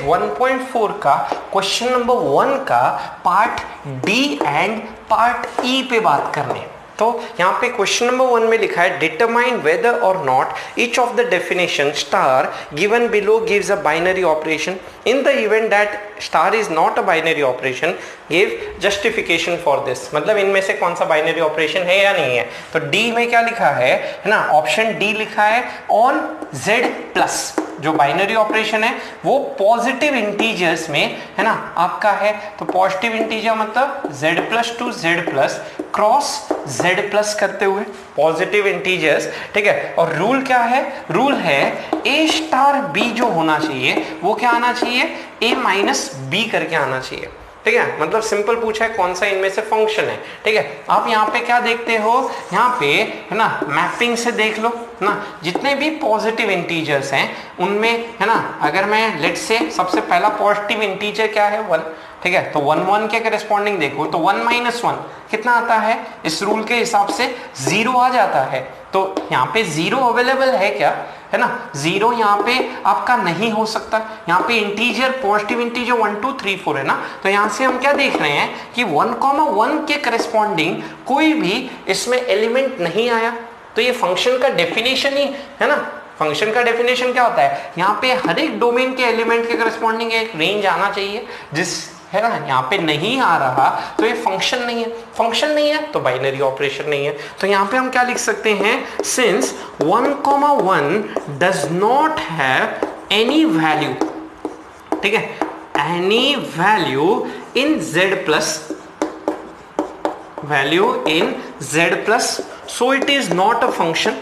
1.4 का question number 1 का part D and part ई पे बात करने। तो यहाँ पे क्वेश्चन नंबर 1 में लिखा है डिटरमाइन वेदर और not each of the definition star given below gives a binary operation in the event that star is not a binary operation give justification for this. मतलब इनमें से कौन सा बाइनरी ऑपरेशन है या नहीं है। तो डी में क्या लिखा है ना, ऑप्शन डी लिखा है ऑन जेड प्लस। जो बाइनरी ऑपरेशन है वो पॉजिटिव इंटीजर्स में है ना आपका है। तो पॉजिटिव इंटीजर मतलब z plus to Z plus cross z plus करते हुए पॉजिटिव इंटीजर्स, ठीक है। और रूल क्या है, रूल है a स्टार b जो होना चाहिए वो क्या आना चाहिए, a माइनस b करके आना चाहिए, ठीक है। मतलब सिंपल पूछा है कौन सा इनमें से फंक्शन है, ठीक है। आप यहाँ पे क्या देखते हो, यहाँ पे है ना मैपिंग से देख लो ना, जितने भी पॉजिटिव इंटीजर्स हैं उनमें है ना, अगर मैं लेट से सबसे पहला पॉजिटिव इंटीजर क्या है 1, ठीक है। तो 1 1 के करस्पॉन्डिंग देखो तो 1 माइनस 1 कितना आता है, इस रूल के हिसाब से 0 आ जाता है। तो यहाँ पे 0 अवेलेबल है क्या, है ना, 0 यहाँ पे आपका नहीं हो सकता। यहाँ पे इंटीजर पॉजिटिव इंटीजर 1 2 3 4 है ना। तो यहाँ से हम क्या देख रहे हैं कि 1,1 के करस्पॉन्डिंग कोई भी इसमें एलिमेंट नहीं आया। तो ये फंक्शन का डेफिनेशन ही है ना। फंक्शन का डेफिनेशन क्या होता है, यहाँ पे हर एक डोमेन के एलिमेंट के करस्पॉन्डिंग एक रेंज आना चाहिए, जिस है ना यहाँ पे नहीं आ रहा तो ये फंक्शन नहीं है। फंक्शन नहीं है तो बाइनरी ऑपरेशन नहीं है। तो यहाँ पे हम क्या लिख सकते हैं, since 1,1 does not have any value, ठीक है, any value in z plus, value in z plus, so it is not a function,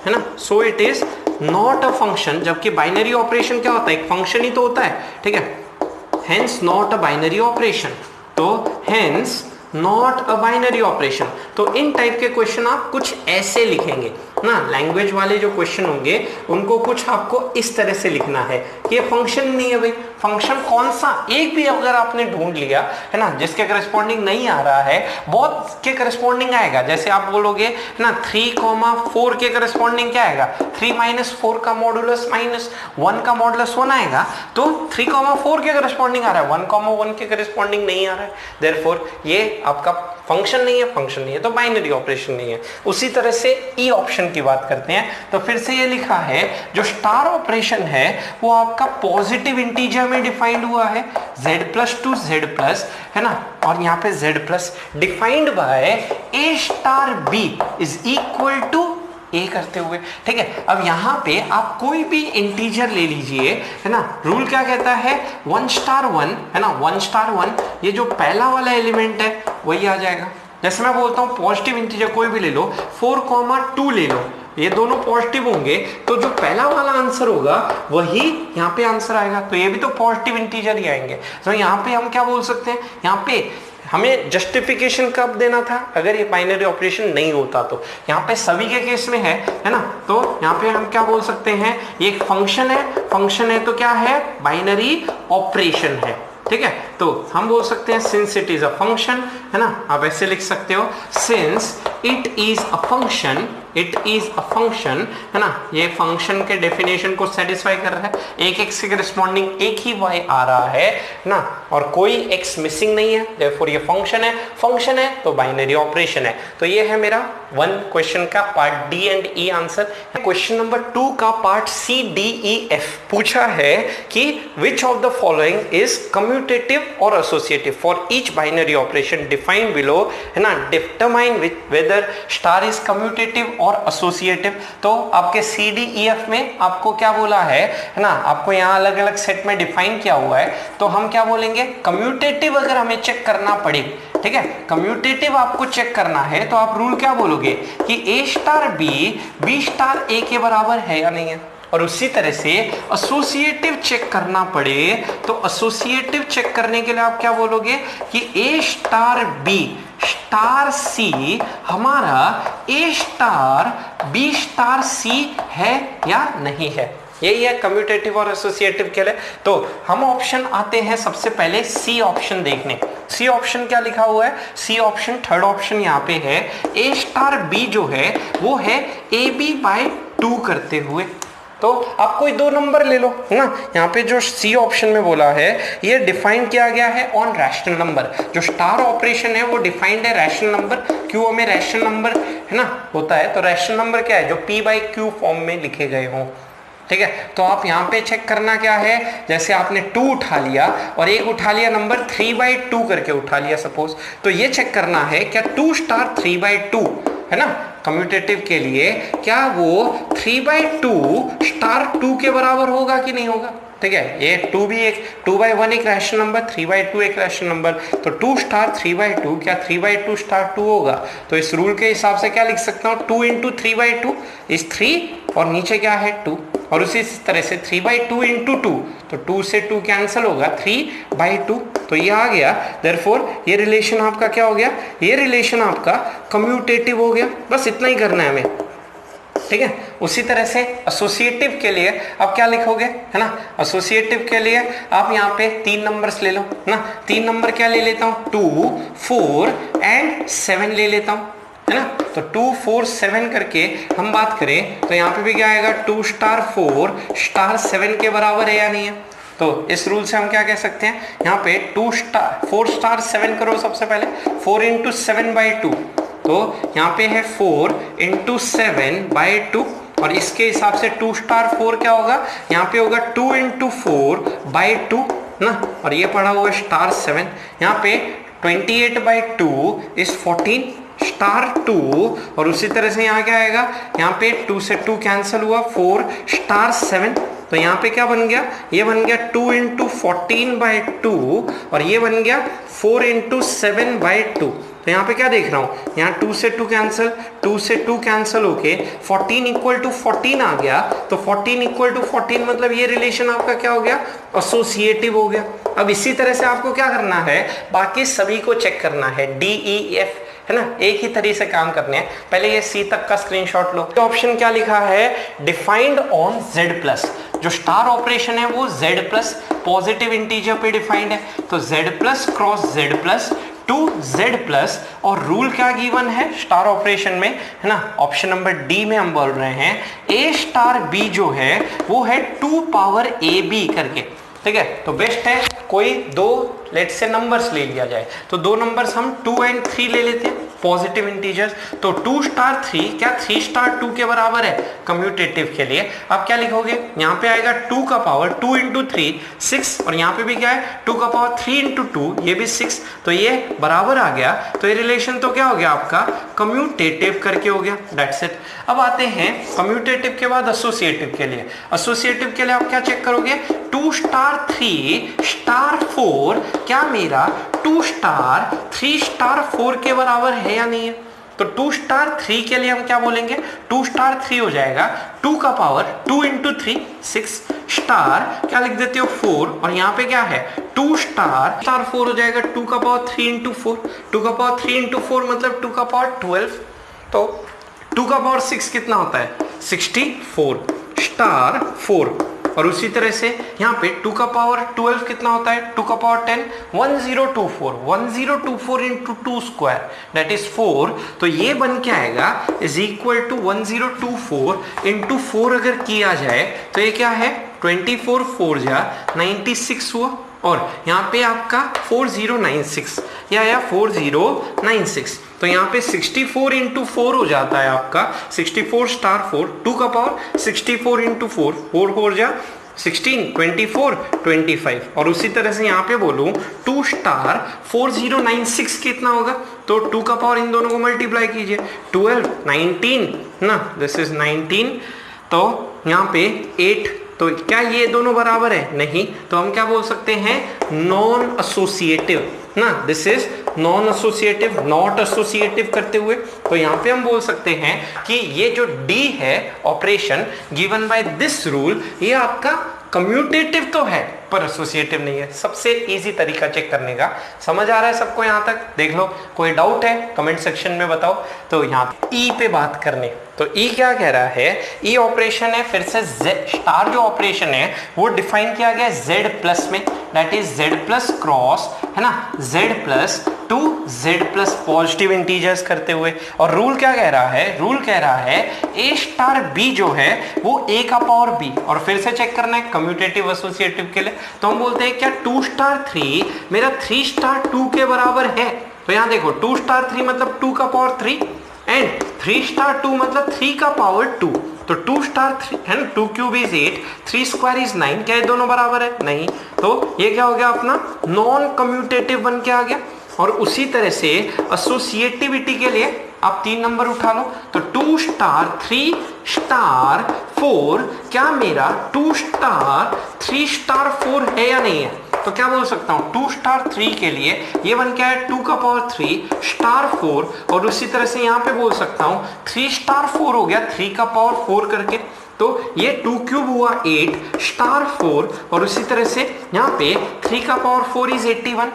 है ना। So it is not a function, जबकि बाइनरी ऑपरेशन क्या होता है, एक फंक्शन ही तो होता है, ठीक है। Hence not a binary operation, तो hence not a binary operation. तो इन टाइप के क्वेश्चन आप कुछ ऐसे लिखेंगे ना, लैंग्वेज वाले जो क्वेश्चन होंगे उनको कुछ आपको इस तरह से लिखना है कि ये फंक्शन नहीं है भाई। फंक्शन कौन सा, एक भी अगर आपने ढूंढ लिया है ना जिसके करस्पॉन्डिंग नहीं आ रहा है, बहुत के करस्पॉन्डिंग आएगा। जैसे आप बोलोगे है ना 3,4 के करस्पॉन्डिंग क्या आएगा, 3 माइनस 4 का मॉडुलस माइनस 1 का मॉडुलस 1 आएगा। तो 3,4 के करस्पॉन्डिंग आ रहा है, 1,1 के करस्पॉन्डिंग नहीं आ रहा है, देयरफॉर ये आपका फंक्शन नहीं है। फंक्शन नहीं है तो बाइनरी ऑपरेशन नहीं है। उसी तरह से ई ऑप्शन की बात करते हैं। तो फिर से ये लिखा है जो स्टार ऑपरेशन है वो आपका पॉजिटिव इंटीजर में डिफाइंड हुआ है, z plus to z plus, है ना। और यहाँ पे z plus defined by a star b is equal to a करते हुए, ठीक है। अब यहाँ पे आप कोई भी इंटीजर ले लीजिए, है ना। रूल क्या कहता है, 1 स्टार 1, है ना, 1 स्टार 1, ये जो पहला वाला एलिमेंट है वही आ जाएगा। जैसे मैं बोलता हूँ पॉजिटिव इंटीजर कोई भी ले लो, 4,2 ले लो, ये दोनों पॉजिटिव होंगे तो जो पहला वाला आंसर होगा वही यहाँ पे आंसर आएगा। तो ये भी तो पॉजिटिव इंटीजर ही आएंगे। तो यहाँ पे हम क्या बोल सकते हैं, यहाँ पे हमें जस्टिफिकेशन कब देना था, अगर ये बाइनरी ऑपरेशन नहीं होता तो। यहाँ पे सभी के केस में है ना। तो यहाँ पे हम क्या बोल सकते हैं, ये एक फंक्शन है, फंक्शन है तो क्या है, बाइनरी ऑपरेशन है, ठीक है। तो हम बोल सकते हैं since it is a function, है ना। आप ऐसे लिख सकते हो, since it is a function, it is a function, है ना। ये फंक्शन के डेफिनेशन को सेटिस्फाई कर रहा है, एक एक्स के करस्पॉन्डिंग एक ही वाई आ रहा है ना, और कोई एक्स मिसिंग नहीं है, देयरफॉर ये फंक्शन है। फंक्शन है तो बाइनरी ऑपरेशन है। तो ये है मेरा 1 क्वेश्चन का part D and E answer. Question number 2 का part C D E F पूछा है कि which of the following is commutative और associative for each binary operation defined below, है ना। Determine whether star is commutative और associative. तो आपके सी डी ई एफ में आपको क्या बोला है ना, आपको यहाँ अलग अलग सेट में डिफाइन किया हुआ है। तो हम क्या बोलेंगे, कम्यूटेटिव अगर हमें चेक करना पड़े, ठीक है, कम्यूटेटिव आपको चेक करना है तो आप रूल क्या बोलोगे कि a star b star a के बराबर है या नहीं है। और उसी तरह से एसोसिएटिव चेक करना पड़े तो एसोसिएटिव चेक करने के लिए आप क्या बोलोगे कि a star b star c हमारा a star b star c है या नहीं है। यही है कम्यूटेटिव और एसोसिएटिव के लिए। तो हम ऑप्शन आते हैं सबसे पहले सी ऑप्शन देखने। सी ऑप्शन क्या लिखा हुआ है, सी ऑप्शन थर्ड ऑप्शन यहाँ पे है, a स्टार b जो है वो है ab बाय 2 करते हुए, तो आप कोई दो नंबर ले लो, है ना। यहाँ पे जो सी ऑप्शन में बोला है ये डिफाइन किया गया है ऑन रैशनल नंबर। जो स्टार ऑपरेशन है वो डिफाइंड है रैशनल नंबर, क्यू में रैशनल नंबर है ना होता है। तो रैशनल नंबर क्या है, जो पी बाई क्यू फॉर्म में लिखे गए हों, ठीक है। तो आप यहाँ पे चेक करना क्या है, जैसे आपने 2 उठा लिया और एक उठा लिया नंबर 3/2 करके उठा लिया सपोज, तो ये चेक करना है क्या 2 स्टार 3/2 है ना कम्यूटेटिव के लिए, क्या वो 3/2 स्टार 2 के बराबर होगा कि नहीं होगा, ठीक है। ये 2 भी एक 2/1 एक रैशनल नंबर, 3/2 एक रैशनल नंबर, तो 2 स्टार 3/2 क्या 3/2 स्टार 2 होगा। तो इस रूल के हिसाब से क्या लिख सकता हूँ, 2 इंटू 3/2 इज 3 और नीचे क्या है 2, और उसी तरह से 3/2 इंटू 2, तो 2 से 2 कैंसिल होगा 3/2, तो ये आ गया। देयरफॉर ये रिलेशन आपका क्या हो गया, ये रिलेशन आपका कम्यूटेटिव हो गया। बस इतना ही करना है हमें, ठीक है। उसी तरह से एसोसिएटिव के लिए आप क्या लिखोगे, है ना। एसोसिएटिव के लिए आप यहाँ पे 3 नंबर्स ले लो ना। 3 नंबर क्या ले लेता हूँ, 2, 4 एंड 7 ले लेता हूँ, है ना। तो 2, 4, 7 करके हम बात करें तो यहाँ पे भी क्या आएगा, 2 स्टार 4 स्टार 7 के बराबर है या नहीं है। तो इस रूल से हम क्या कह सकते हैं, यहाँ पे 2 स्टार 4 स्टार 7 करो सबसे पहले, 4 इंटू 7/2, तो यहाँ पे है 4 इंटू 7/2, और इसके हिसाब से 2 स्टार 4 क्या होगा, यहाँ पे होगा 2 इंटू 4/2 ना, और ये पड़ा हुआ स्टार 7, यहाँ पे 28/2 इज 14 स्टार 2, और उसी तरह से यहाँ क्या आएगा, यहाँ पे 2 से 2 कैंसिल हुआ 4 स्टार 7, तो यहाँ पे क्या बन गया, ये बन गया 2 इंटू 14/2, और ये बन गया 4 इंटू 7/2। तो यहाँ पे क्या देख रहा हूँ, यहाँ 2 से 2 कैंसिल, 2 से 2 कैंसिल होके 14 इक्वल टू 14 आ गया। तो 14 इक्वल टू 14 मतलब ये रिलेशन आपका क्या हो गया, एसोसिएटिव हो गया। अब इसी तरह से आपको क्या करना है, बाकी सभी को चेक करना है, DEF है ना, एक ही तरीके से काम करने हैं। पहले ये सी तक का स्क्रीनशॉट लो। ऑप्शन क्या लिखा है, डिफाइंड ऑन Z+। जो स्टार ऑपरेशन है वो Z+ पॉजिटिव इंटीजर पे डिफाइंड है, तो Z+ cross Z+ to Z+, और रूल क्या गिवन है स्टार ऑपरेशन में, है ना। ऑप्शन नंबर डी में हम बोल रहे हैं A स्टार B जो है वो है 2 पावर AB करके, ठीक है। तो बेस्ट है कोई दो लेट से नंबर्स ले लिया जाए, तो दो नंबर्स हम 2 एंड 3 ले लेते हैं पॉजिटिव इंटीजर्स। तो 2 स्टार 3 क्या 3 स्टार 2 के बराबर है कम्यूटेटिव के लिए। आप क्या लिखोगे, यहाँ पे आएगा 2 का पावर 2 इंटू 3 6, और यहाँ पे भी क्या है 2 का पावर 3 इंटू 2 ये भी 6, तो ये बराबर आ गया। तो ये रिलेशन तो क्या हो गया आपका कम्यूटेटिव करके हो गया, दैट्स इट। अब आते हैं कम्यूटेटिव के बाद एसोसिएटिव के लिए। एसोसिएटिव के लिए आप क्या चेक करोगे, 2 स्टार 3 स्टार 4 क्या मेरा 2 स्टार 3 स्टार 4 के बराबर है या नहीं है। तो 2 स्टार 3 के लिए हम क्या बोलेंगे, 2 स्टार 3 हो जाएगा 2 का पावर 2 इंटू 3 6 स्टार क्या लिख देते हो 4, और यहाँ पे क्या है 2 स्टार 4 हो जाएगा 2 का पावर 3 इंटू 4, 2 का पावर 3 इंटू 4 मतलब 2 का पावर 12, तो 2 का पावर 6 कितना होता है 64 स्टार 4। और उसी तरह से यहाँ पे 2 का पावर 12 कितना होता है 2 का power 10 1024 into 2 square that is 4, तो ये बन के आएगा इज इक्वल टू 1024 इंटू 4 अगर किया जाए तो ये क्या है 24 4 जा 96 हुआ, और यहाँ पे आपका 4096 या 4096, तो यहाँ पे 64 इंटू 4 हो जाता है आपका 64 स्टार 4, 2 का पावर 64 इंटू 4 4 4 जा 16 24 25, और उसी तरह से यहाँ पे बोलूँ 2 स्टार 4096 कितना होगा, तो 2 का पावर इन दोनों को मल्टीप्लाई कीजिए 12 19 ना, दिस इज 19, तो यहाँ पे 8, तो क्या ये दोनों बराबर है नहीं, तो हम क्या बोल सकते हैं नॉन एसोसिएटिव ना, this is non associative not associative करते हुए। तो यहाँ पे हम बोल सकते हैं कि ये जो डी है operation given by this rule ये आपका कम्यूटेटिव तो है पर एसोसिएटिव नहीं है। सबसे इजी तरीका चेक करने का, समझ आ रहा है सबको यहाँ तक, देख लो कोई डाउट है कमेंट सेक्शन में बताओ। तो यहाँ ई पे बात करने तो ई क्या कह रहा है, ई ऑपरेशन है, फिर से स्टार जो ऑपरेशन है वो डिफाइन किया गया जेड प्लस में, that is Z plus cross, है ना, Z plus two Z plus positive integers करते हुए। और रूल क्या कह रहा है, रूल कह रहा है ए स्टार बी जो है वो ए का पावर बी, और फिर से चेक करना है कम्यूटेटिव एसोसिएटिव के लिए, तो हम बोलते हैं क्या 2 स्टार 3 मेरा 3 स्टार 2 के बराबर है। तो यहां देखो 2 स्टार 3 मतलब 2 का पावर 3 एंड 3 स्टार 2 मतलब 3 का पावर 2, तो 2 स्टार 3 है ना, 2 क्यूब इज 8, 3 स्क्वायर इज 9, क्या ये दोनों बराबर है? नहीं। तो ये क्या हो गया अपना नॉन कम्यूटेटिव बन के आ गया। और उसी तरह से एसोसिएटिविटी के लिए आप 3 नंबर उठा लो, तो 2 स्टार 3 स्टार 4 क्या मेरा 2 स्टार 3 स्टार 4 है या नहीं है? तो क्या बोल सकता हूं 2 स्टार 3 के लिए ये बन क्या है 2 का पावर 3 स्टार 4, और उसी तरह से यहां पे बोल सकता हूं 3 स्टार 4 हो गया 3 का पावर 4 करके, तो ये 2 क्यूब हुआ 8 स्टार 4, और उसी तरह से यहाँ पे 3 का पावर 4 इज 81।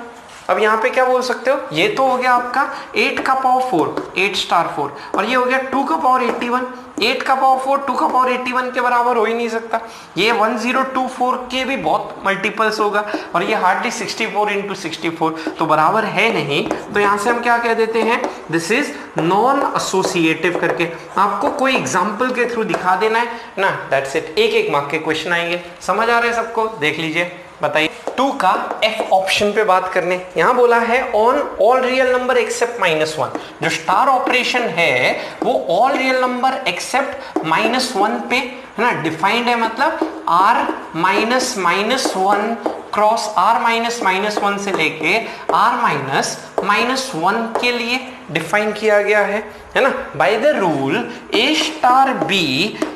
अब यहाँ पे क्या बोल सकते हो, ये तो हो गया आपका 8 का पावर 4 8 स्टार 4, और ये हो गया 2 का पावर 81, 8 का पावर 4 2 का पावर 81 के बराबर हो ही नहीं सकता। ये 1024 के भी बहुत मल्टीपल्स होगा, और ये हार्डली 64 इंटू 64, तो बराबर है नहीं। तो यहाँ से हम क्या कह देते हैं, दिस इज नॉन एसोसिएटिव करके। आपको कोई एग्जाम्पल के थ्रू दिखा देना है ना, दैट्स इट। एक एक मार्क के क्वेश्चन आएंगे, समझ आ रहे हैं सबको? देख लीजिए, बताइए। 2 का F ऑप्शन पे बात करने, यहां बोला है on all real number except -1। जो स्टार ऑपरेशन है वो ऑल रियल नंबर एक्सेप्ट -1 पे, है ना, डिफाइंड है, मतलब R minus -1 cross R minus -1 से लेके R माइनस -1 के लिए डिफाइन किया गया है ना, by the rule A star B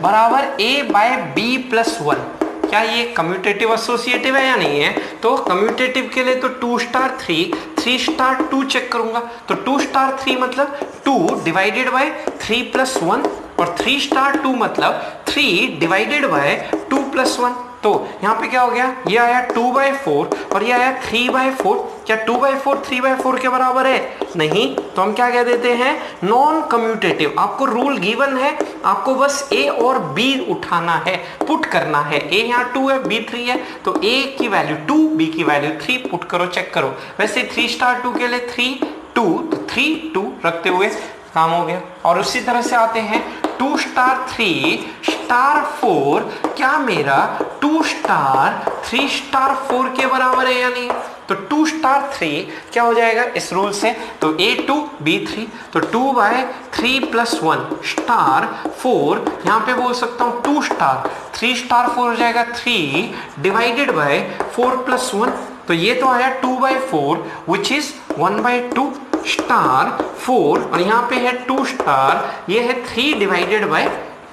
बराबर A बाय B प्लस 1। क्या ये कम्यूटेटिव एसोसिएटिव है या नहीं है? तो कम्यूटेटिव के लिए तो 2 स्टार 3 3 स्टार 2 चेक करूंगा, तो 2 स्टार 3 मतलब 2 डिवाइडेड बाय 3 प्लस 1, और 3 स्टार 2 मतलब 3 डिवाइडेड बाय 2 प्लस 1। तो यहाँ पे क्या हो गया, ये आया 2/4 और ये आया 3/4। क्या 2/4 3/4 के बराबर है? नहीं। तो हम क्या कह देते हैं, नॉन कम्यूटेटिव। आपको रूल गिवन है, आपको बस ए और बी उठाना है, पुट करना है। ए यहाँ 2 है, बी 3 है, तो ए की वैल्यू 2, बी की वैल्यू 3 पुट करो, चेक करो। वैसे 3 स्टार 2 के लिए 3 2, तो 3 2 रखते हुए काम हो गया। और उसी तरह से आते हैं 2 स्टार 3 स्टार 4 क्या मेरा 2 स्टार 3 स्टार 4 के बराबर है या नहीं? तो 2 स्टार 3 क्या हो जाएगा इस रूल से, तो A2 B3, तो 2/3 प्लस 1 स्टार 4, यहाँ पे बोल सकता हूँ 2 स्टार 3 स्टार 4 हो जाएगा 3 डिवाइडेड बाय 4 प्लस 1, तो ये तो आया 2/4 विच इज 1/2 स्टार 4, और यहाँ पे है 2 स्टार, ये है 3 डिवाइडेड बाय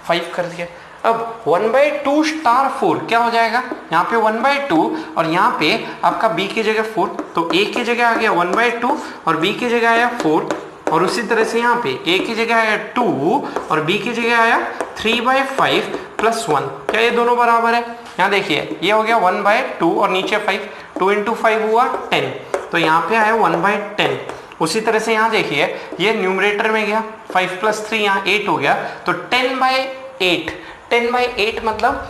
5 कर दिया। अब 1/2 स्टार 4 क्या हो जाएगा, यहाँ पे 1/2 और यहाँ पे आपका b की जगह 4, तो a की जगह आ गया 1/2 और b की जगह आया 4, और उसी तरह से यहाँ पे a की जगह आया 2 और b की जगह आया 3/5 प्लस 1। क्या ये दोनों बराबर है? यहाँ देखिए ये हो गया 1/2 और नीचे 5, 2 × 5 हुआ 10, तो यहाँ पे आया 1/10। उसी तरह से यहाँ देखिए ये न्यूमरेटर में गया 5 + 3 यहाँ 8 हो गया, तो 10/8 10/8 मतलब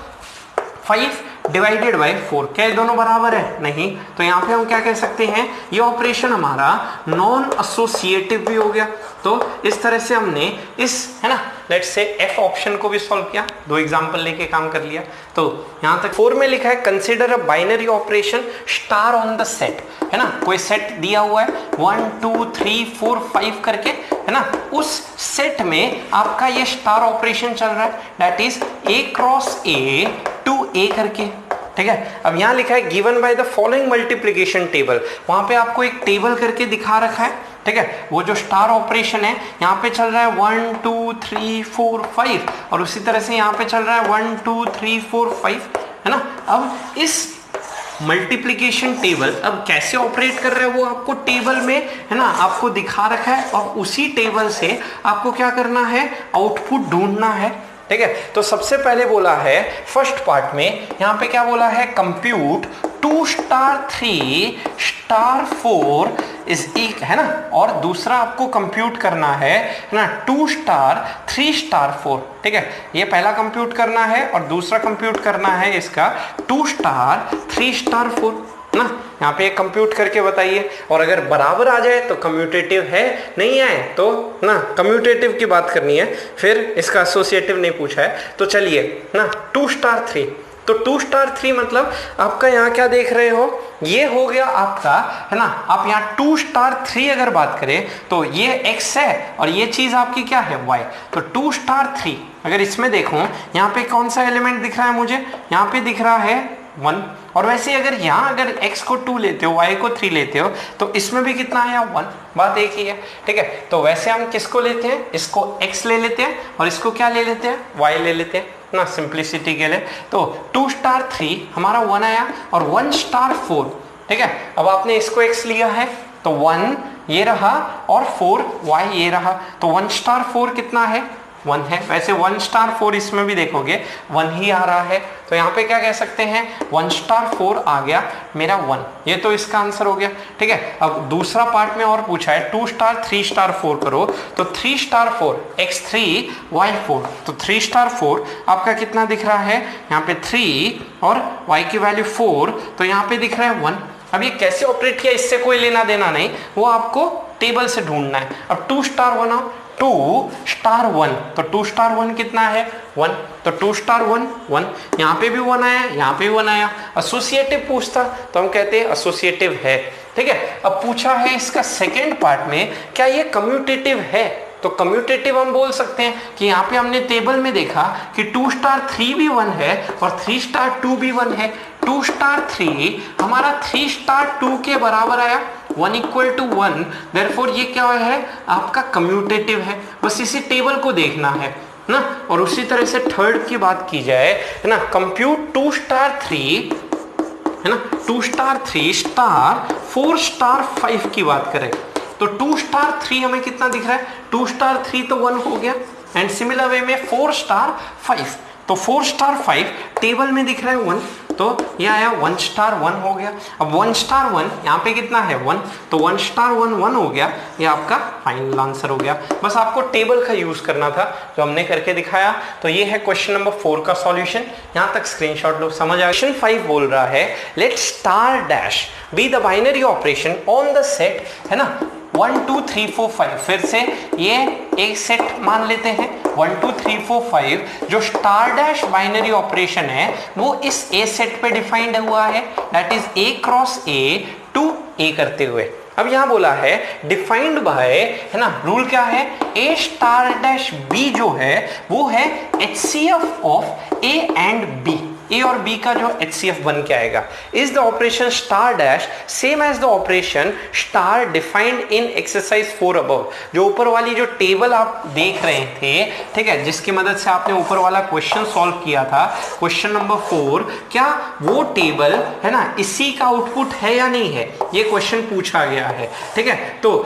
5 डिवाइडेड बाय 4। क्या ये दोनों बराबर है? नहीं। तो यहाँ पे हम क्या कह सकते हैं, ये ऑपरेशन हमारा नॉन एसोसिएटिव भी हो गया। तो इस तरह से हमने इस, है ना, लेट्स से F ऑप्शन को भी सॉल्व किया, 2 एग्जांपल लेके काम कर लिया। तो यहाँ तक 4 में लिखा है consider a binary operation star on the set, है ना, कोई सेट दिया हुआ है 1 2 3 4 5 करके, है ना, उस सेट में आपका ये स्टार ऑपरेशन चल रहा है, that is A cross A to A करके, ठीक है। अब यहाँ लिखा है given by the following multiplication table, वहां पे आपको एक टेबल करके दिखा रखा है, ठीक है। वो जो स्टार ऑपरेशन है यहाँ पे चल रहा है 1 2 3 4 5, और उसी तरह से यहाँ पे चल रहा है 1 2 3 4 5, है ना। अब इस मल्टीप्लिकेशन टेबल अब कैसे ऑपरेट कर रहे हैं वो आपको टेबल में, है ना, आपको दिखा रखा है, और उसी टेबल से आपको क्या करना है, आउटपुट ढूंढना है, ठीक है। तो सबसे पहले बोला है फर्स्ट पार्ट में, यहाँ पे क्या बोला है, कंप्यूट 2 स्टार 3 स्टार 4 इज एक है ना, और दूसरा आपको कंप्यूट करना है ना 2 स्टार 3 स्टार 4, ठीक है। ये पहला कंप्यूट करना है और दूसरा कंप्यूट करना है इसका 2 स्टार 3 स्टार 4 ना। यहाँ पे कंप्यूट करके बताइए, और अगर बराबर आ जाए तो कम्यूटेटिव है, नहीं आए तो ना कम्यूटेटिव की बात करनी है, फिर इसका एसोसिएटिव नहीं पूछा है। तो चलिए ना 2 स्टार 3, तो 2 स्टार 3 मतलब आपका यहाँ क्या देख रहे हो, ये हो गया आपका है ना। आप यहाँ 2 स्टार 3 अगर बात करें तो ये x है और ये चीज आपकी क्या है y। तो 2 स्टार 3 अगर इसमें देखो यहाँ पे कौन सा एलिमेंट दिख रहा है मुझे, यहाँ पे दिख रहा है 1, और वैसे अगर यहाँ अगर x को 2 लेते हो y को 3 लेते हो तो इसमें भी कितना है 1, बात एक ही है, ठीक है। तो वैसे हम किसको लेते हैं, इसको x ले लेते हैं और इसको क्या ले लेते हैं, y ले लेते हैं ना सिंप्लिसिटी के लिए। तो 2 स्टार 3 हमारा 1 आया और 1 स्टार 4, ठीक है। अब आपने इसको x लिया है तो 1 ये रहा और 4 y ये रहा, तो 1 स्टार 4 कितना है 1 है। वैसे 1 स्टार 4 इसमें भी देखोगे 1 ही आ रहा है, तो यहाँ पे क्या कह सकते हैं 1 स्टार 4 आ गया मेरा 1, ये तो इसका आंसर हो गया, ठीक है। अब दूसरा पार्ट में और पूछा है 2 स्टार 3 स्टार 4 करो, तो 3 स्टार 4 x3 y4, तो 3 स्टार 4 आपका कितना दिख रहा है यहाँ पे 3 और y की वैल्यू 4, तो यहाँ पे दिख रहा है 1। अब ये कैसे ऑपरेट किया इससे कोई लेना देना नहीं, वो आपको टेबल से ढूंढना है। अब 2 स्टार 1 आओ, 2 स्टार 1, तो 2 स्टार 1 कितना है 1, तो 2 स्टार 1 1, यहाँ पे भी 1 आया, यहाँ पे भी 1 आया। एसोसिएटिव पूछता तो हम कहते हैं एसोसिएटिव है, ठीक है। अब पूछा है इसका सेकेंड पार्ट में क्या ये कम्यूटेटिव है, तो कम्यूटेटिव हम बोल सकते हैं कि यहाँ पे हमने टेबल में देखा कि 2 स्टार 3 भी 1 है और 3 स्टार 2 भी 1 है। 2 स्टार 3 हमारा 3 स्टार 2 के बराबर आया, 1 इक्वल टू 1, देयरफॉर ये क्या है आपका कम्यूटेटिव है। बस इसी टेबल को देखना है ना। और उसी तरह से थर्ड की बात की जाए है ना, कंप्यूट 2 स्टार 3 है ना, 2 स्टार 3 स्टार 4 स्टार 5 की बात करें तो 2 स्टार 3 हमें कितना दिख रहा है, 2 स्टार 3 तो 1 हो गया, एंड सिमिलर वे में 4 स्टार 5, तो 4 स्टार 5 टेबल में दिख रहा है 1, तो ये आया 1 स्टार 1 हो गया। अब 1 स्टार 1 यहाँ पे कितना है 1, तो 1 स्टार 1 1 हो गया, ये आपका फाइनल आंसर हो गया। बस आपको टेबल का यूज करना था जो हमने करके दिखाया। तो ये है क्वेश्चन नंबर 4 का सॉल्यूशन, यहाँ तक स्क्रीनशॉट लो, समझ आया। क्वेश्चन 5 बोल रहा है let star dash be the binary operation on the set है ना 1 2 3 4 5, फिर से ये एक सेट मान लेते हैं 1 2 3 4 5, जो स्टार डैश बाइनरी ऑपरेशन है वो इस ए सेट पे डिफाइंड हुआ है, that is A cross A to A करते हुए। अब यहां बोला है डिफाइंड बाय है ना, रूल क्या है, ए स्टार डैश बी जो है वो है HCF of A and B, A और बी का जो HCF बन के आएगा। Is the operation star dash same as the operation star defined in exercise 4 above, जो ऊपर वाली जो टेबल आप देख रहे थे, ठीक है, जिसकी मदद से आपने ऊपर वाला क्वेश्चन सॉल्व किया था, क्वेश्चन नंबर 4, क्या वो टेबल है ना इसी का आउटपुट है या नहीं है, ये क्वेश्चन पूछा गया है, ठीक है। तो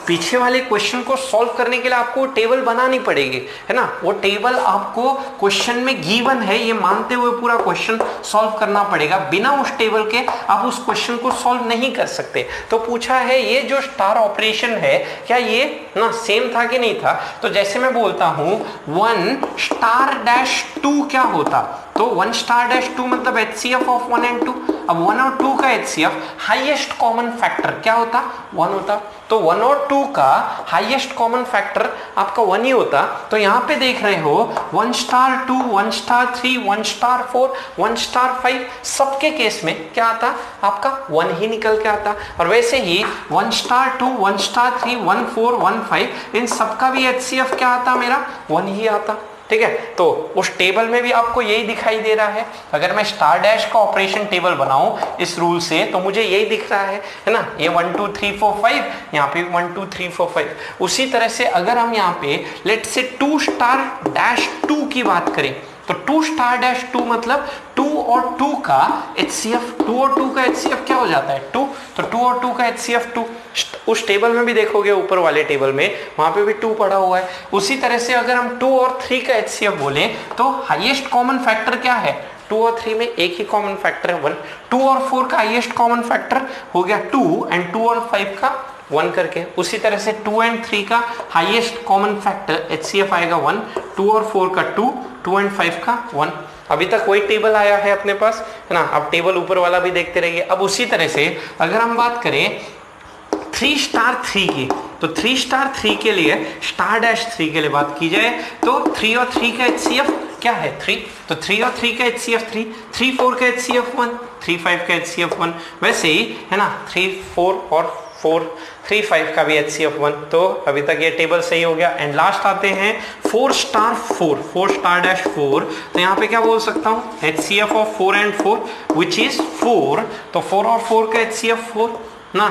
पीछे वाले क्वेश्चन को सॉल्व करने के लिए आपको टेबल बनानी पड़ेगी, है ना। वो टेबल आपको क्वेश्चन में गिवन है ये मानते हुए पूरा क्वेश्चन सॉल्व करना पड़ेगा, बिना उस टेबल के आप उस क्वेश्चन को सॉल्व नहीं कर सकते। तो पूछा है ये जो स्टार ऑपरेशन है क्या ये ना सेम था कि नहीं था, तो जैसे मैं बोलता हूं 1 स्टार डैश 2 क्या होता, तो 1 स्टार डैश 2 मतलब HCF ऑफ 1 एंड 2। अब 1 और 2 का HCF हाईएस्ट कॉमन फैक्टर क्या होता 1 होता, तो 1 और 2 का हाईएस्ट कॉमन फैक्टर आपका 1 ही होता। तो यहाँ पे देख रहे हो 1 स्टार 2 1 स्टार 3 1 स्टार 4 1 स्टार 5, सबके केस में क्या आता आपका 1 ही निकल के आता। और वैसे ही 1 स्टार 2 1 स्टार 3 1 4 1 5 इन सबका भी HCF क्या आता मेरा 1 ही आता, ठीक है। तो उस टेबल में भी आपको यही दिखाई दे रहा है। अगर मैं स्टार डैश का ऑपरेशन टेबल बनाऊं इस रूल से तो मुझे यही दिख रहा है ना, ये 1 2 3 4 5, यहाँ पे 1 2 3 4 5। उसी तरह से अगर हम यहाँ पे लेट्स से 2 स्टार डैश 2 की बात करें तो 2 स्टार डैश 2 मतलब 2 और 2 का HCF, 2 और 2 का HCF क्या हो जाता है 2, तो 2 और 2 का HCF 2। उस टेबल में भी देखोगे ऊपर वाले टेबल में वहां पे भी 2 पड़ा हुआ है। उसी तरह से अगर हम 2 और 3 का HCF बोलें तो हाईएस्ट कॉमन फैक्टर क्या है 2 और 3 में एक ही कॉमन फैक्टर है 1, 2 और 4 का हाईएस्ट कॉमन फैक्टर हो गया 2 एंड 2 और 5 का 1 करके। उसी तरह से 2 एंड 3 का हाईएस्ट कॉमन फैक्टर HCF आएगा 1, 2 और 4 का 2, 2 एंड 5 का 1। अभी तक वही टेबल आया है अपने पास, है ना। अब टेबल ऊपर वाला भी देखते रहिए। अब उसी तरह से अगर हम बात करें 3 स्टार 3 की, तो 3 स्टार 3 के लिए स्टार डैश 3 के लिए बात की जाए तो 3 और 3 का HCF क्या है 3, तो 3 और 3 का HCF 3, 3 4 का HCF 1, 3 5 का HCF 1, वैसे ही है ना 3 4 और 4 3 5 का भी HCF 1। तो अभी तक ये टेबल सही हो गया। एंड लास्ट आते हैं 4 स्टार 4, 4 स्टार डैश 4, तो यहाँ पे क्या बोल सकता हूँ HCF of 4 and 4 which is 4, तो 4 और 4 का HCF 4 ना,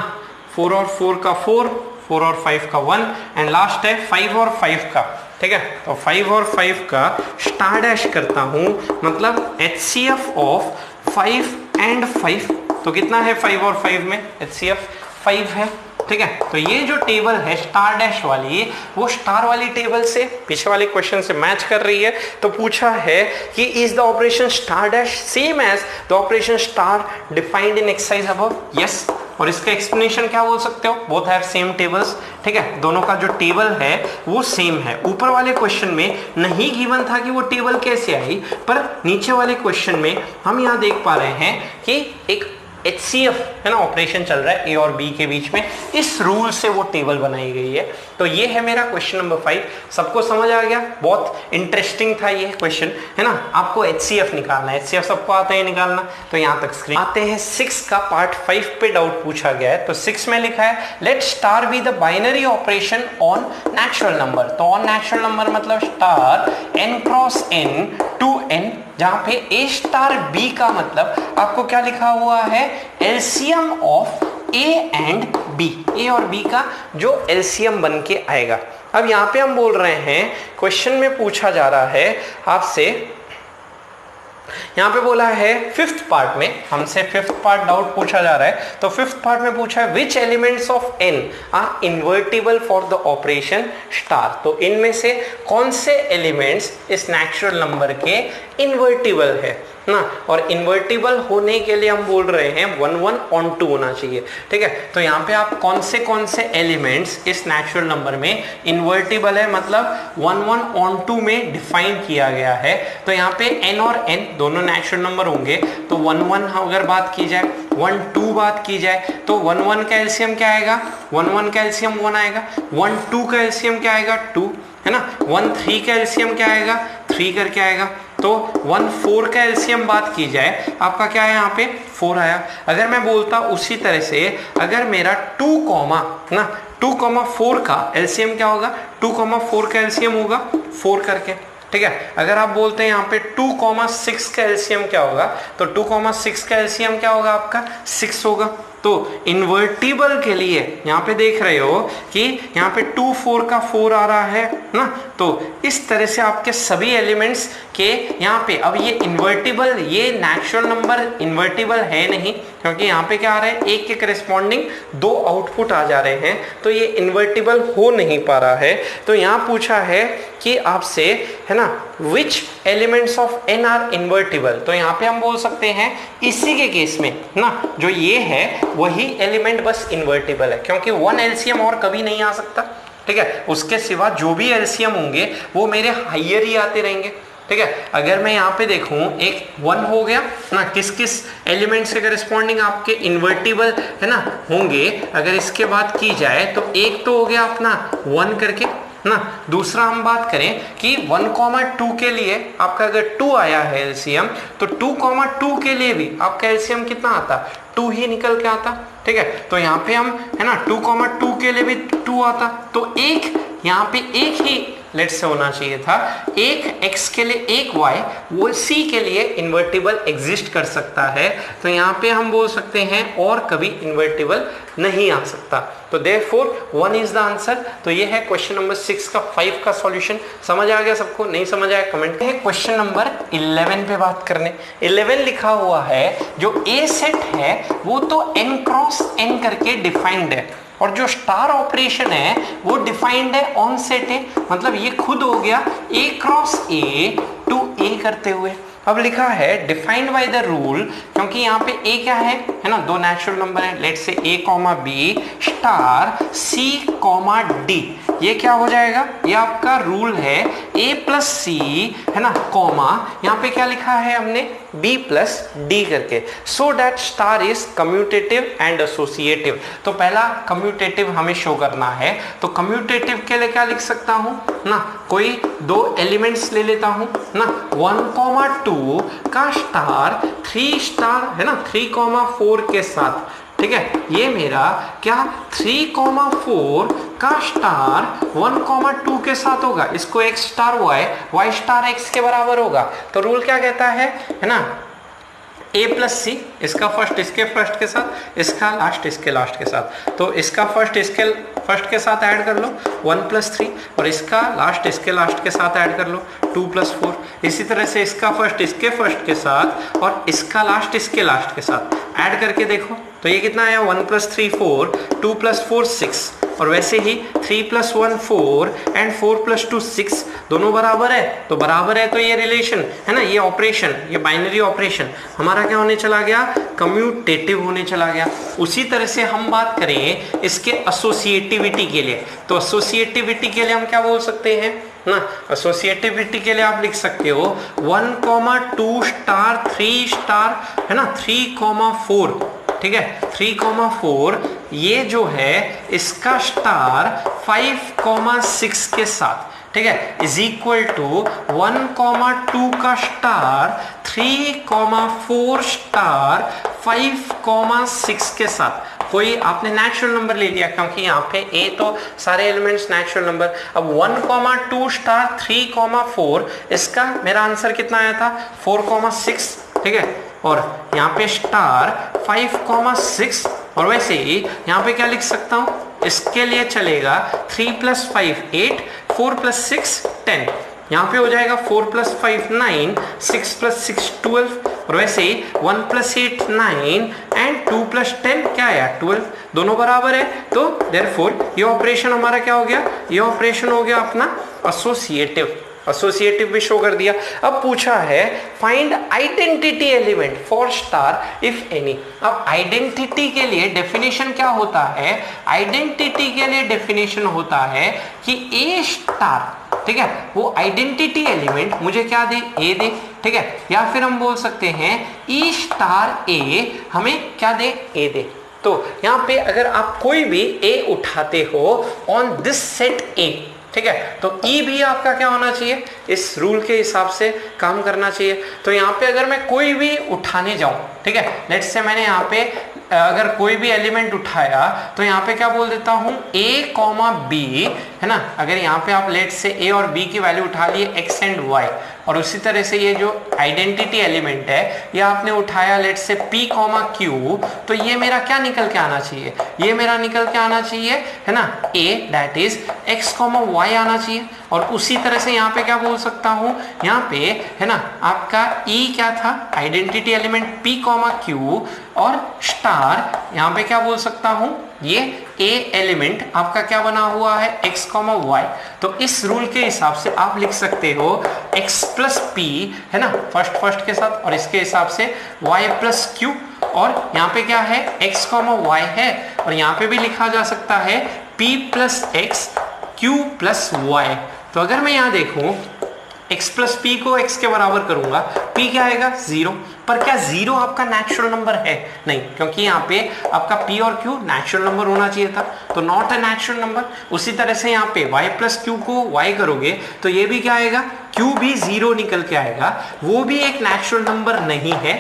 4 और 4 का 4, 4 और 5 का 1 एंड लास्ट है 5 और 5 का, ठीक है। तो 5 और 5 का स्टार डैश करता हूं, मतलब HCF ऑफ 5 एंड 5, तो कितना है 5 और 5 में HCF 5 है, ठीक है। तो ये जो टेबल है स्टार डैश वाली, वो स्टार वाली टेबल से पीछे वाले क्वेश्चन से मैच कर रही है। तो पूछा है कि is the operation star dash same as the operation star defined in exercise above, yes. और इसका एक्सप्लेनेशन क्या बोल सकते हो, बोथ हैव सेम टेबल्स, ठीक है। दोनों का जो टेबल है वो सेम है। ऊपर वाले क्वेश्चन में नहीं गिवन था कि वो टेबल कैसे आई, पर नीचे वाले क्वेश्चन में हम यहाँ देख पा रहे हैं कि एक HCF है ना ऑपरेशन चल रहा है A और B के बीच में, इस रूल से वो टेबल बनाई गई है। तो ये है मेरा क्वेश्चन नंबर 5। सबको समझ आ गया, बहुत इंटरेस्टिंग था ये क्वेश्चन, है ना। आपको HCF निकालना है, HCF सबको आता है निकालना, तो यहाँ तक स्क्रीन आते हैं 6 का पार्ट 5 पे डाउट पूछा गया है। तो 6 में लिखा है let star be the binary operation on natural number. तो ऑन नेचुरल नंबर मतलब star n cross n to n, जहां पे A स्टार B का मतलब आपको क्या लिखा हुआ है LCM of A and B, A और B का जो एलसीएम बन के आएगा। अब यहाँ पे हम बोल रहे हैं क्वेश्चन में पूछा जा रहा है आपसे, यहाँ पे बोला है 5th पार्ट में हमसे 5th पार्ट डाउट पूछा जा रहा है। तो 5th पार्ट में पूछा है which elements of n are invertible for the operation star. तो इनमें से कौन से एलिमेंट्स इस नेचुरल नंबर के इन्वर्टिबल है ना। और इन्वर्टिबल होने के लिए हम बोल रहे हैं 1 1 ऑन 2 होना चाहिए, ठीक है। तो यहाँ पे आप कौन से एलिमेंट्स इस नेचुरल नंबर में इन्वर्टिबल है, मतलब 1 1 ऑन 2 में डिफाइन किया गया है। तो यहाँ पे n और n दोनों नेचुरल नंबर होंगे, तो 1 1 अगर बात की जाए, 1 2 बात की जाए, तो 1 1 का एलसीएम क्या आएगा, 1 1 का एलसीएम 1 आएगा, 1 2 का एलसीएम क्या आएगा 2, है ना। 1 3 का एलसीएम क्या आएगा 3 करके आएगा। तो 1 4 का एलसीएम बात की जाए, आपका क्या है यहाँ पे 4 आया। अगर मैं बोलता उसी तरह से, अगर मेरा 2 4 का एलसीएम क्या होगा, 2 4 का एलसीएम होगा 4 करके, ठीक है। अगर आप बोलते हैं यहाँ पे 2 6 का एलसीएम क्या होगा, तो 2 6 का एलसीएम क्या होगा आपका 6 होगा। तो इन्वर्टिबल के लिए यहाँ पे देख रहे हो कि यहाँ पे 2 4 का 4 आ रहा है ना। तो इस तरह से आपके सभी एलिमेंट्स के यहाँ पे, अब ये इन्वर्टिबल, ये नेचुरल नंबर इन्वर्टिबल है नहीं, क्योंकि यहाँ पे क्या आ रहा है एक के करेस्पॉन्डिंग 2 आउटपुट आ जा रहे हैं, तो ये इन्वर्टिबल हो नहीं पा रहा है। तो यहाँ पूछा है कि आपसे, है ना, which elements of n are invertible. तो यहाँ पे हम बोल सकते हैं इसी के केस में ना, जो ये है वही एलिमेंट बस इन्वर्टिबल है, क्योंकि 1 एलसीएम और कभी नहीं आ सकता, ठीक है। उसके सिवा जो भी एलसीएम होंगे वो मेरे हाइयर ही आते रहेंगे, ठीक है। अगर मैं यहाँ पे देखूं एक 1 हो गया ना, किस किस एलिमेंट से करस्पॉन्डिंग आपके इन्वर्टिबल है ना होंगे, अगर इसके बात की जाए तो एक तो हो गया अपना 1 करके ना। दूसरा हम बात करें कि 1 2 के लिए आपका अगर 2 आया है एलसीएम, तो 2 2 के लिए भी आपका एलसीएम कितना आता, 2 ही निकल के आता, ठीक है। तो यहाँ पे हम, है ना, 2 2 के लिए भी 2 आता, तो एक यहाँ पे एक ही लेट से होना चाहिए था, एक x के लिए एक y, वो c के लिए इन्वर्टिबल एग्जिस्ट कर सकता है। तो यहाँ पे हम बोल सकते हैं और कभी इन्वर्टिबल नहीं आ सकता। तो देयरफॉर 1 इज द आंसर। तो ये है क्वेश्चन नंबर 6 का 5 का सॉल्यूशन। समझ आ गया सबको, नहीं समझ आया कमेंट करें। क्वेश्चन नंबर 11 पे बात करने, 11 लिखा हुआ है जो A सेट है वो तो n क्रॉस n करके डिफाइंड है, और जो स्टार ऑपरेशन है वो डिफाइंड है ऑन सेट है, मतलब ये खुद हो गया A cross A to A करते हुए, अब लिखा है डिफाइंड बाय द रूल, क्योंकि यहाँ पे ए क्या है ना, दो नेचुरल नंबर है, लेट से ए comma B star C comma D, ये क्या हो जाएगा, ये आपका रूल है ए प्लस सी है ना कॉमा, यहाँ पे क्या लिखा है हमने बी प्लस डी करके, so that star is commutative and associative. तो पहला कम्यूटेटिव हमें शो करना है, तो कम्यूटेटिव के लिए क्या लिख सकता हूँ ना, कोई दो एलिमेंट्स ले लेता हूँ ना, 1,2 का स्टार 3 स्टार है ना 3,4 के साथ, ठीक है, ये मेरा क्या 3,4 का स्टार 1,2 के साथ होगा, इसको x star y star x के बराबर होगा। तो रूल क्या कहता है ना, a प्लस सी, इसका फर्स्ट इसके फर्स्ट के साथ, इसका लास्ट इसके लास्ट के साथ, तो इसका फर्स्ट इसके फर्स्ट के साथ ऐड कर लो 1 + 3, और इसका लास्ट इसके लास्ट के साथ ऐड कर लो 2 + 4, इसी तरह से इसका फर्स्ट इसके फर्स्ट के साथ और इसका लास्ट इसके लास्ट के साथ ऐड करके देखो, तो ये कितना आया 1 + 3 4, 2 + 4 6, और वैसे ही 3 + 1 4 एंड 4 + 2 6, दोनों बराबर है, तो बराबर है तो ये रिलेशन है ना, ये ऑपरेशन, ये बाइनरी ऑपरेशन हमारा क्या होने चला गया, कम्यूटेटिव होने चला गया। उसी तरह से हम बात करें इसके एसोसिएटिविटी के लिए, तो एसोसिएटिविटी के लिए हम क्या बोल सकते हैं ना, एसोसिएटिविटी के लिए आप लिख सकते हो 1,2 स्टार 3 स्टार है ना 3,4, ठीक है 3,4, ये जो है इसका स्टार 5,6 के साथ, ठीक है, इज इक्वल टू 1,2 का स्टार 3,4 स्टार 5,6 के साथ। कोई आपने नेचुरल नंबर ले लिया, क्योंकि यहाँ पे ए तो सारे एलिमेंट्स नेचुरल नंबर, अब 1,2 स्टार 3,4, इसका मेरा आंसर कितना आया था 4,6, ठीक है, और यहाँ पे स्टार 5,6, और वैसे ही यहाँ पे क्या लिख सकता हूँ, इसके लिए चलेगा 3 + 5 8, 4 + 6 10, यहाँ पे हो जाएगा 4 + 5 9, 6 + 6 12, और वैसे ही 1 + 8 9 एंड 2 + 10 क्या आया 12, दोनों बराबर है, तो देयरफॉर ये ऑपरेशन हमारा क्या हो गया, ये ऑपरेशन हो गया अपना एसोसिएटिव, एसोसिएटिव भी शो कर दिया। अब पूछा है find identity element for star if any. अब आइडेंटिटी के लिए डेफिनेशन क्या होता है, आइडेंटिटी के लिए डेफिनेशन होता है कि ए स्टार, ठीक है, वो आइडेंटिटी एलिमेंट मुझे क्या दे, ए दे, ठीक है, या फिर हम बोल सकते हैं ई स्टार ए हमें क्या दे, ए दे। तो यहाँ पे अगर आप कोई भी ए उठाते हो ऑन दिस सेट ए, ठीक है, तो ई भी आपका क्या होना चाहिए, इस रूल के हिसाब से काम करना चाहिए। तो यहाँ पे अगर मैं कोई भी उठाने जाऊं, ठीक है, लेट्स से मैंने यहाँ पे अगर कोई भी एलिमेंट उठाया तो यहाँ पे क्या बोल देता हूँ a, b है ना, अगर यहाँ पे आप लेट से a और b की वैल्यू उठा लिए x एंड y, और उसी तरह से ये जो आइडेंटिटी एलिमेंट है ये आपने उठाया लेट से p, q, तो ये मेरा क्या निकल के आना चाहिए, ये मेरा निकल के आना चाहिए है ना a that is x, y आना चाहिए। और उसी तरह से यहाँ पे क्या बोल सकता हूँ, यहाँ पे है ना आपका e क्या था, आइडेंटिटी एलिमेंट p, q, और स्टार यहाँ पे क्या बोल सकता हूँ, ये a एलिमेंट आपका क्या बना हुआ है x, y। तो इस रूल के हिसाब से आप लिख सकते हो x + p है ना फर्स्ट के साथ, और इसके हिसाब से y + q, और यहाँ पे क्या है x, y है, और यहाँ पे भी लिखा जा सकता है p + x, q + y। तो अगर मैं यहाँ देखूं x + p को x के बराबर करूंगा, p क्या आएगा 0, पर क्या 0 आपका नेचुरल नंबर है, नहीं, क्योंकि यहाँ पे आपका p और q नेचुरल नंबर होना चाहिए था, तो नॉट अ नेचुरल नंबर। उसी तरह से यहाँ पे y + q को y करोगे तो ये भी क्या आएगा, q भी 0 निकल के आएगा, वो भी एक नेचुरल नंबर नहीं है,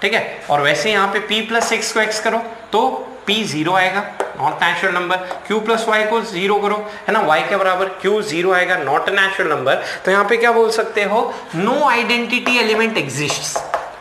ठीक है। और वैसे यहाँ पे p + x को x करो तो p 0 आएगा, not natural number, q + y को 0 करो है ना y के बराबर, q 0 आएगा, नॉट नेचुरल नंबर। तो यहाँ पे क्या बोल सकते हो, नो आइडेंटिटी एलिमेंट एग्जिस्ट्स,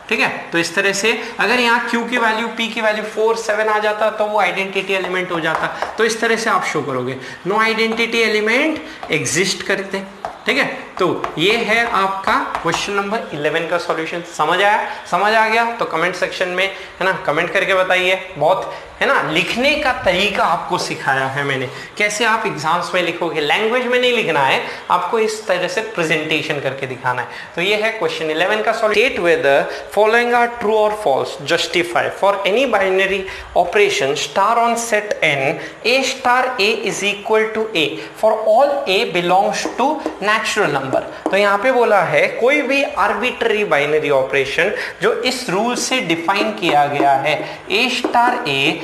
ठीक है। तो इस तरह से अगर यहाँ q की वैल्यू p की वैल्यू 4 7 आ जाता तो वो आइडेंटिटी एलिमेंट हो जाता। तो इस तरह से आप शो करोगे नो आइडेंटिटी एलिमेंट एग्जिस्ट करते, ठीक है। तो ये है आपका क्वेश्चन नंबर 11 का सॉल्यूशन। समझ आया? समझ आ गया तो कमेंट सेक्शन में है ना कमेंट करके बताइए। बहुत है ना, लिखने का तरीका आपको सिखाया है मैंने, कैसे आप एग्जाम्स में लिखोगे। लैंग्वेज में नहीं लिखना है आपको, इस तरह से प्रेजेंटेशन करके दिखाना है। तो ये है क्वेश्चन 11 का solution. State whether following are true और false, justify for any binary operation star on set n a star a is equal to a for all a belongs to natural number. तो यहाँ पे बोला है कोई भी arbitrary binary operation जो इस रूल से डिफाइन किया गया है, a स्टार a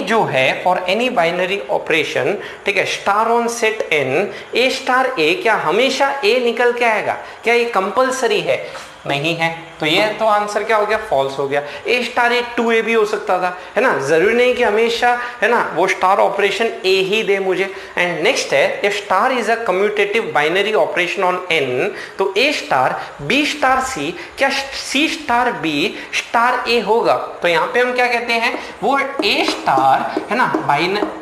जो है फॉर एनी बाइनरी ऑपरेशन, ठीक है, star on set n a star a, क्या हमेशा a निकल के आएगा? क्या ये कंपलसरी है? नहीं है। तो ये तो आंसर क्या हो गया? फॉल्स हो गया। a स्टार a 2a भी हो सकता था, है ना, जरूरी नहीं कि हमेशा है ना वो स्टार ऑपरेशन a ही दे मुझे। एंड नेक्स्ट है if star is a commutative binary operation on n, तो a star b star c, क्या c star b star a होगा? तो यहाँ पे हम क्या कहते हैं, वो a स्टार है ना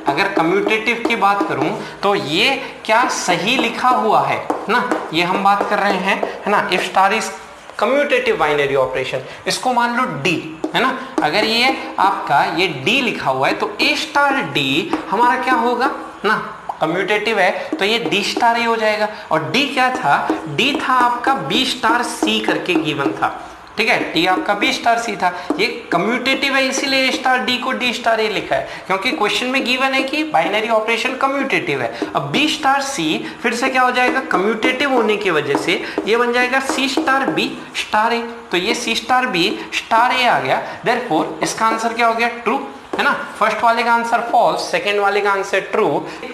अगर कम्यूटेटिव की बात करूं तो ये क्या सही लिखा हुआ है ना, ये हम बात कर रहे हैं, है ना। if star is commutative binary operation, इसको मान लो D, है ना, अगर ये आपका ये D लिखा हुआ है तो A स्टार D हमारा क्या होगा ना, कम्यूटेटिव है तो ये D स्टार A हो जाएगा। और D क्या था? D था आपका B स्टार C करके गिवन था, ठीक है, D आपका B स्टार C था। ये कम्यूटेटिव है इसीलिए A स्टार D को D स्टार A लिखा है, क्योंकि क्वेश्चन में गिवन है कि बाइनरी ऑपरेशन कम्यूटेटिव है। अब B स्टार C फिर से क्या हो जाएगा? कम्यूटेटिव होने की वजह से ये बन जाएगा C star B star A। तो ये C star B star A आ गया, देयरफॉर इसका आंसर क्या हो गया? ट्रू, है ना। फर्स्ट वाले का आंसर फॉल्स, सेकंड वाले का आंसर ट्रू।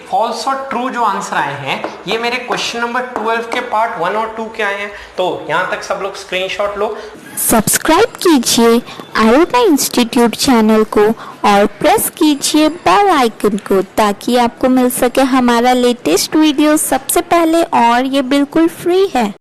फॉल्स और ट्रू जो आंसर आए हैं ये मेरे क्वेश्चन नंबर 12 के पार्ट 1 और 2 के आए हैं। तो यहाँ तक सब लोग स्क्रीनशॉट लो। सब्सक्राइब कीजिए आयोटा इंस्टीट्यूट चैनल को और प्रेस कीजिए बेल आइकन को ताकि आपको मिल सके हमारा लेटेस्ट वीडियो सबसे पहले, और ये बिल्कुल फ्री है।